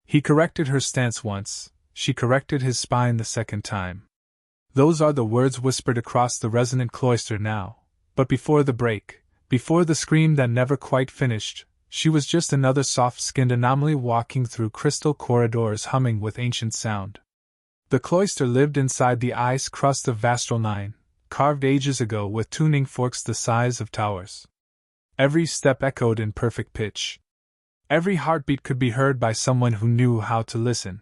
He corrected her stance once, she corrected his spine the second time. Those are the words whispered across the resonant cloister now, but before the break, before the scream that never quite finished, she was just another soft-skinned anomaly walking through crystal corridors humming with ancient sound. The cloister lived inside the ice crust of Vastral 9, carved ages ago with tuning forks the size of towers. Every step echoed in perfect pitch. Every heartbeat could be heard by someone who knew how to listen.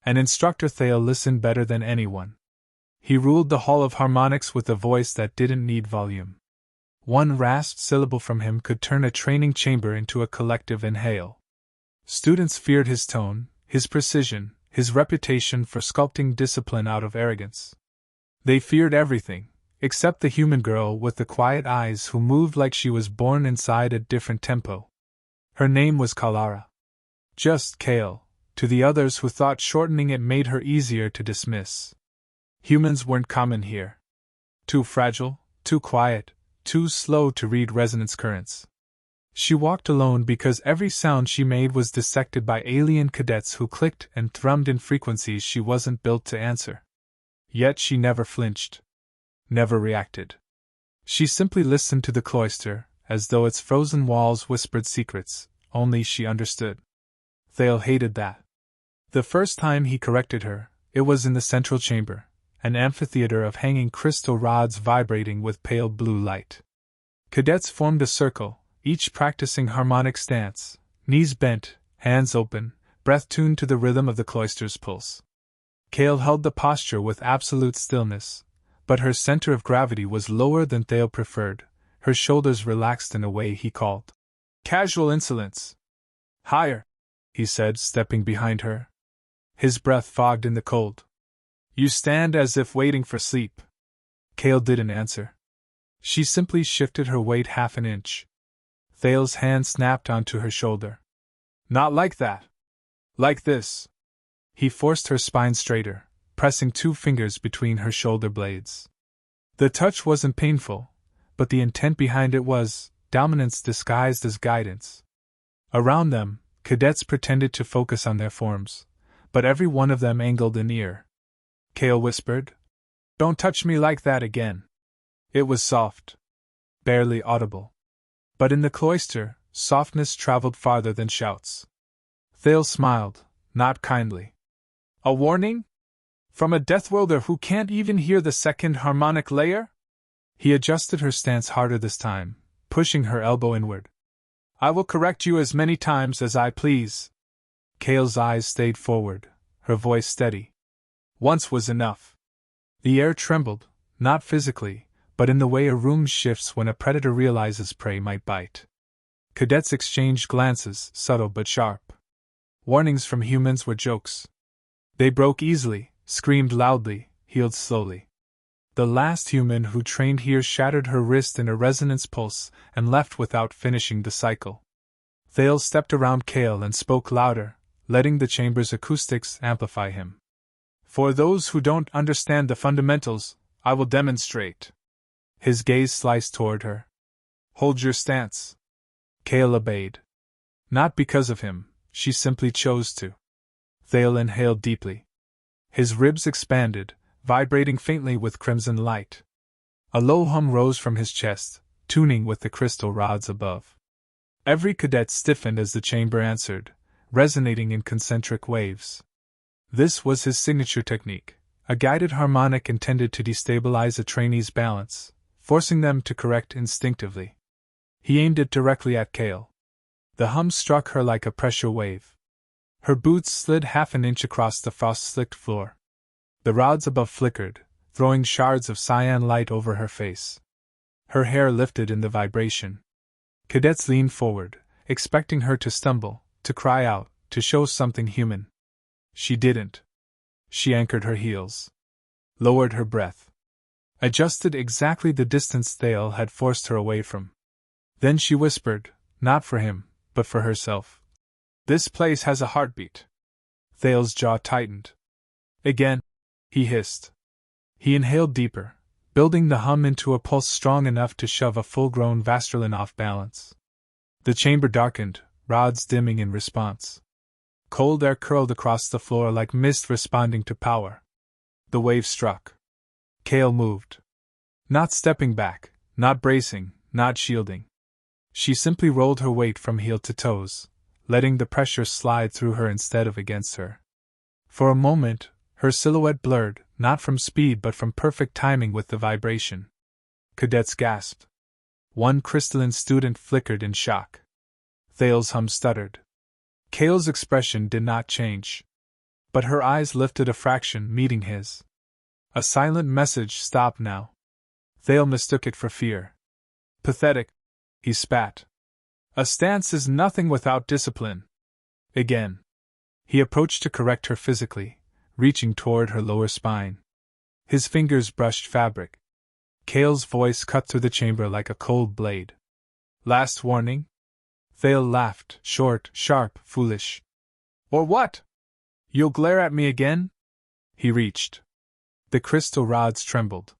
And Instructor Thale listened better than anyone. He ruled the Hall of Harmonics with a voice that didn't need volume. One rasped syllable from him could turn a training chamber into a collective inhale. Students feared his tone, his precision, his reputation for sculpting discipline out of arrogance. They feared everything, except the human girl with the quiet eyes who moved like she was born inside a different tempo. Her name was Kaelara. Just Kael, to the others who thought shortening it made her easier to dismiss. Humans weren't common here. Too fragile, too quiet, too slow to read resonance currents. She walked alone because every sound she made was dissected by alien cadets who clicked and thrummed in frequencies she wasn't built to answer. Yet she never flinched. Never reacted. She simply listened to the cloister, as though its frozen walls whispered secrets, only she understood. Thale hated that. The first time he corrected her, it was in the central chamber, an amphitheater of hanging crystal rods vibrating with pale blue light. Cadets formed a circle, each practicing harmonic stance, knees bent, hands open, breath tuned to the rhythm of the cloister's pulse. Kael held the posture with absolute stillness, but her center of gravity was lower than Thale preferred, her shoulders relaxed in a way he called casual insolence. "Higher," he said, stepping behind her. His breath fogged in the cold. "You stand as if waiting for sleep." Kael didn't answer. She simply shifted her weight half an inch. Thale's hand snapped onto her shoulder. "Not like that. Like this." He forced her spine straighter, pressing 2 fingers between her shoulder blades. The touch wasn't painful, but the intent behind it was dominance disguised as guidance. Around them, cadets pretended to focus on their forms, but every one of them angled an ear. Kael whispered, "Don't touch me like that again." It was soft. Barely audible. But in the cloister, softness traveled farther than shouts. Thale smiled, not kindly. "A warning? From a deathworlder who can't even hear the second harmonic layer?" He adjusted her stance harder this time, pushing her elbow inward. "I will correct you as many times as I please." Kael's eyes stayed forward, her voice steady. "Once was enough." The air trembled, not physically, but in the way a room shifts when a predator realizes prey might bite. Cadets exchanged glances, subtle but sharp. Warnings from humans were jokes. They broke easily, screamed loudly, healed slowly. The last human who trained here shattered her wrist in a resonance pulse and left without finishing the cycle. Thale stepped around Kael and spoke louder, letting the chamber's acoustics amplify him. "For those who don't understand the fundamentals, I will demonstrate." His gaze sliced toward her. "Hold your stance." Kael obeyed. Not because of him, she simply chose to. Thale inhaled deeply. His ribs expanded, vibrating faintly with crimson light. A low hum rose from his chest, tuning with the crystal rods above. Every cadet stiffened as the chamber answered, resonating in concentric waves. This was his signature technique, a guided harmonic intended to destabilize a trainee's balance, forcing them to correct instinctively. He aimed it directly at Kael. The hum struck her like a pressure wave. Her boots slid half an inch across the frost-slicked floor. The rods above flickered, throwing shards of cyan light over her face. Her hair lifted in the vibration. Cadets leaned forward, expecting her to stumble, to cry out, to show something human. She didn't. She anchored her heels. Lowered her breath. Adjusted exactly the distance Thale had forced her away from. Then she whispered, not for him, but for herself. "This place has a heartbeat." Thale's jaw tightened. "Again?" he hissed. He inhaled deeper, building the hum into a pulse strong enough to shove a full-grown Vastralin off balance. The chamber darkened, rods dimming in response. Cold air curled across the floor like mist responding to power. The wave struck. Kael moved. Not stepping back, not bracing, not shielding. She simply rolled her weight from heel to toes, letting the pressure slide through her instead of against her. For a moment, her silhouette blurred, not from speed but from perfect timing with the vibration. Cadets gasped. One crystalline student flickered in shock. Thale's hum stuttered. Kael's expression did not change. But her eyes lifted a fraction, meeting his. A silent message: stop now. Thale mistook it for fear. Pathetic, he spat. A stance is nothing without discipline. Again. He approached to correct her physically, reaching toward her lower spine. His fingers brushed fabric. Kael's voice cut through the chamber like a cold blade. Last warning? Thale laughed, short, sharp, foolish. Or what? You'll glare at me again? He reached. The crystal rods trembled.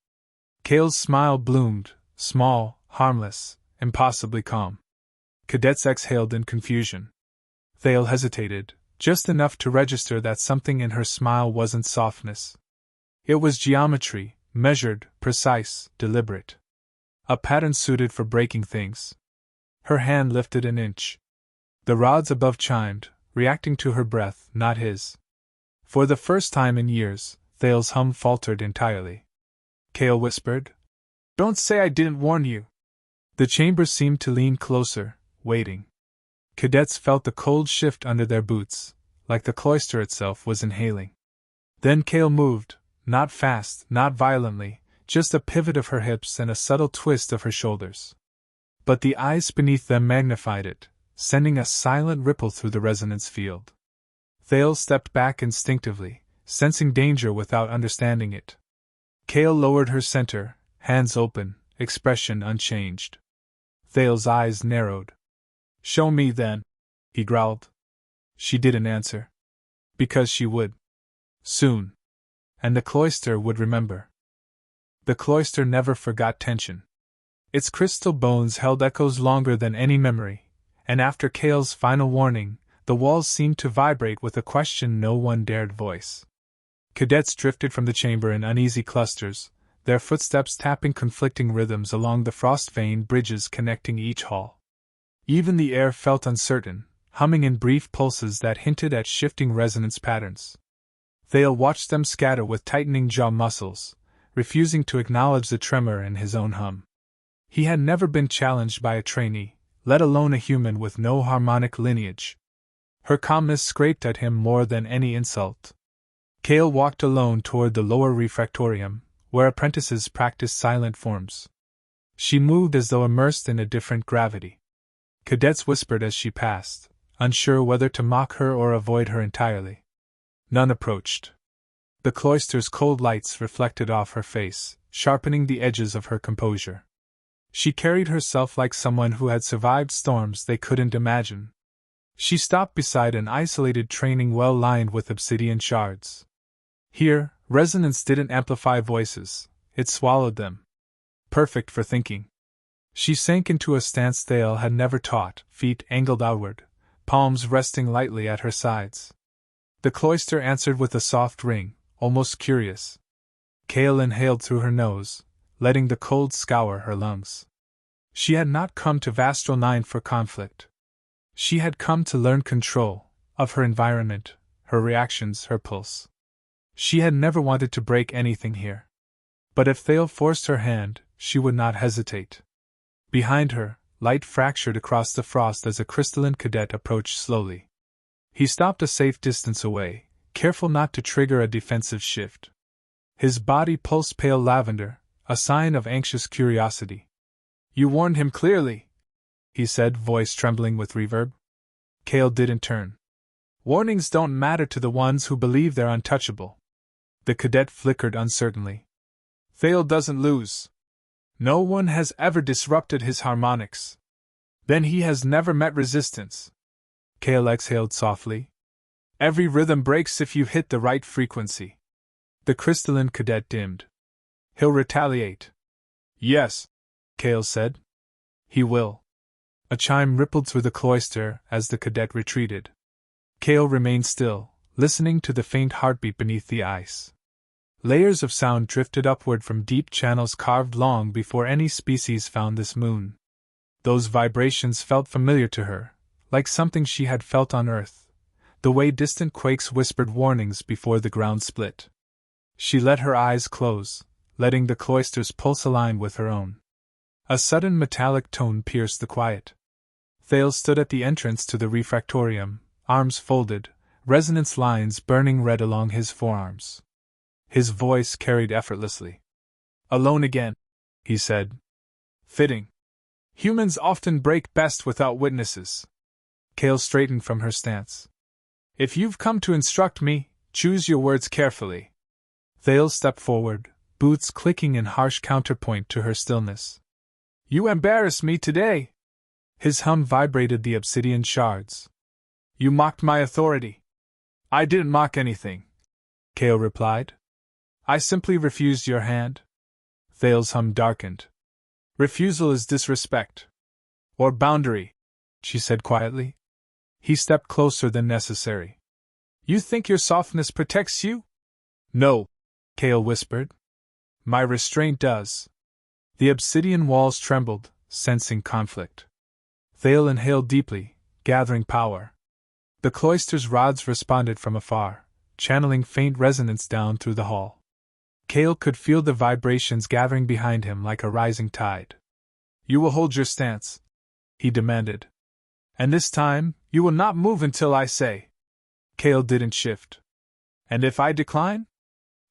Kael's smile bloomed, small, harmless, impossibly calm. Cadets exhaled in confusion. Thale hesitated, just enough to register that something in her smile wasn't softness. It was geometry, measured, precise, deliberate. A pattern suited for breaking things. Her hand lifted an inch. The rods above chimed, reacting to her breath, not his. For the first time in years, Thale's hum faltered entirely. Kael whispered, "Don't say I didn't warn you." The chamber seemed to lean closer, waiting. Cadets felt the cold shift under their boots, like the cloister itself was inhaling. Then Kael moved, not fast, not violently, just a pivot of her hips and a subtle twist of her shoulders. But the eyes beneath them magnified it, sending a silent ripple through the resonance field. Thale stepped back instinctively, sensing danger without understanding it. Kael lowered her center, hands open, expression unchanged. Thale's eyes narrowed. "Show me, then," he growled. She didn't answer. Because she would. Soon. And the cloister would remember. The cloister never forgot tension. Its crystal bones held echoes longer than any memory, and after Kael's final warning, the walls seemed to vibrate with a question no one dared voice. Cadets drifted from the chamber in uneasy clusters, their footsteps tapping conflicting rhythms along the frost-veined bridges connecting each hall. Even the air felt uncertain, humming in brief pulses that hinted at shifting resonance patterns. Thale watched them scatter with tightening jaw muscles, refusing to acknowledge the tremor in his own hum. He had never been challenged by a trainee, let alone a human with no harmonic lineage. Her calmness scraped at him more than any insult. Kael walked alone toward the lower refractorium, where apprentices practiced silent forms. She moved as though immersed in a different gravity. Cadets whispered as she passed, unsure whether to mock her or avoid her entirely. None approached. The cloister's cold lights reflected off her face, sharpening the edges of her composure. She carried herself like someone who had survived storms they couldn't imagine. She stopped beside an isolated training well lined with obsidian shards. Here, resonance didn't amplify voices, it swallowed them. Perfect for thinking. She sank into a stance Thale had never taught, feet angled outward, palms resting lightly at her sides. The cloister answered with a soft ring, almost curious. Kael inhaled through her nose, letting the cold scour her lungs. She had not come to Vastral 9 for conflict. She had come to learn control of her environment, her reactions, her pulse. She had never wanted to break anything here. But if Thale forced her hand, she would not hesitate. Behind her, light fractured across the frost as a crystalline cadet approached slowly. He stopped a safe distance away, careful not to trigger a defensive shift. His body pulsed pale lavender, a sign of anxious curiosity. "You warned him clearly," he said, voice trembling with reverb. Kael didn't turn. "Warnings don't matter to the ones who believe they're untouchable." The cadet flickered uncertainly. "Thale doesn't lose. No one has ever disrupted his harmonics. Then he has never met resistance." Kael exhaled softly. "Every rhythm breaks if you hit the right frequency." The crystalline cadet dimmed. "He'll retaliate." "Yes," Kael said. "He will." A chime rippled through the cloister as the cadet retreated. Kael remained still, listening to the faint heartbeat beneath the ice. Layers of sound drifted upward from deep channels carved long before any species found this moon. Those vibrations felt familiar to her, like something she had felt on Earth, the way distant quakes whispered warnings before the ground split. She let her eyes close, letting the cloister's pulse align with her own. A sudden metallic tone pierced the quiet. Thale stood at the entrance to the refractorium, arms folded, resonance lines burning red along his forearms. His voice carried effortlessly. "Alone again," he said. "Fitting. Humans often break best without witnesses." Kael straightened from her stance. "If you've come to instruct me, choose your words carefully." Thale stepped forward, boots clicking in harsh counterpoint to her stillness. "You embarrass me today." His hum vibrated the obsidian shards. "You mocked my authority." "I didn't mock anything," Kael replied. "I simply refused your hand." Thale's hum darkened. "Refusal is disrespect. Or boundary," she said quietly. He stepped closer than necessary. "You think your softness protects you?" "No," Kael whispered. "My restraint does." The obsidian walls trembled, sensing conflict. Thale inhaled deeply, gathering power. The cloister's rods responded from afar, channeling faint resonance down through the hall. Kael could feel the vibrations gathering behind him like a rising tide. "You will hold your stance," he demanded. "And this time, you will not move until I say." Kael didn't shift. "And if I decline?"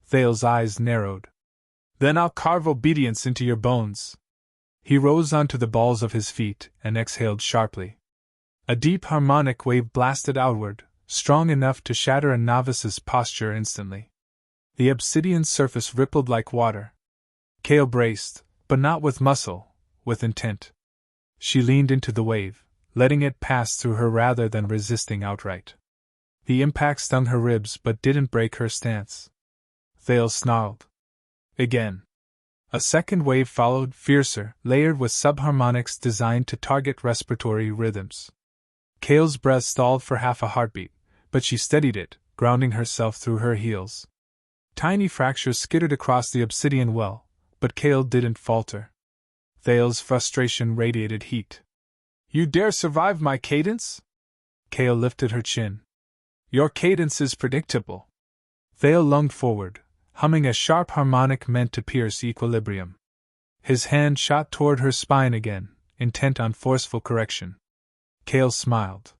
Thale's eyes narrowed. "Then I'll carve obedience into your bones." He rose onto the balls of his feet and exhaled sharply. A deep harmonic wave blasted outward, strong enough to shatter a novice's posture instantly. The obsidian surface rippled like water. Kael braced, but not with muscle, with intent. She leaned into the wave, letting it pass through her rather than resisting outright. The impact stung her ribs but didn't break her stance. Thale snarled. Again. A second wave followed, fiercer, layered with subharmonics designed to target respiratory rhythms. Kael's breath stalled for half a heartbeat, but she steadied it, grounding herself through her heels. Tiny fractures skittered across the obsidian well, but Kael didn't falter. Thale's frustration radiated heat. "You dare survive my cadence?" Kael lifted her chin. "Your cadence is predictable." Thale lunged forward, humming a sharp harmonic meant to pierce equilibrium. His hand shot toward her spine again, intent on forceful correction. Kael smiled.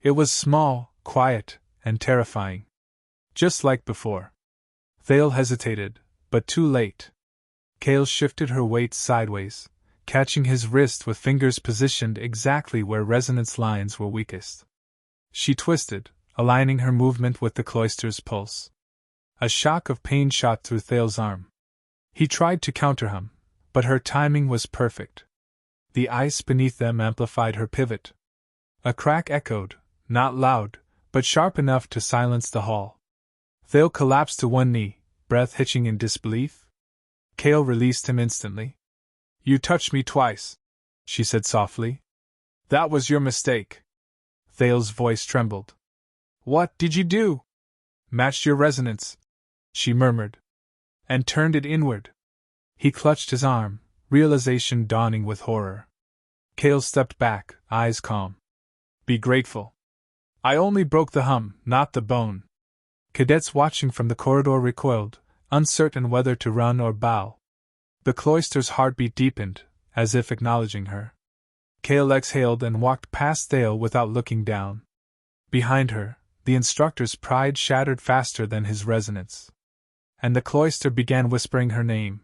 It was small, quiet, and terrifying. Just like before. Thale hesitated, but too late. Kael shifted her weight sideways, catching his wrist with fingers positioned exactly where resonance lines were weakest. She twisted, aligning her movement with the cloister's pulse. A shock of pain shot through Thale's arm. He tried to counter him, but her timing was perfect. The ice beneath them amplified her pivot. A crack echoed, not loud, but sharp enough to silence the hall. Thale collapsed to one knee, breath hitching in disbelief. Kael released him instantly. "You touched me twice," she said softly. "That was your mistake." Thale's voice trembled. "What did you do?" "Matched your resonance," she murmured. "And turned it inward." He clutched his arm, realization dawning with horror. Kael stepped back, eyes calm. "Be grateful. I only broke the hum, not the bone." Cadets watching from the corridor recoiled, uncertain whether to run or bow. The cloister's heartbeat deepened, as if acknowledging her. Kael exhaled and walked past Thale without looking down. Behind her, the instructor's pride shattered faster than his resonance. And the cloister began whispering her name.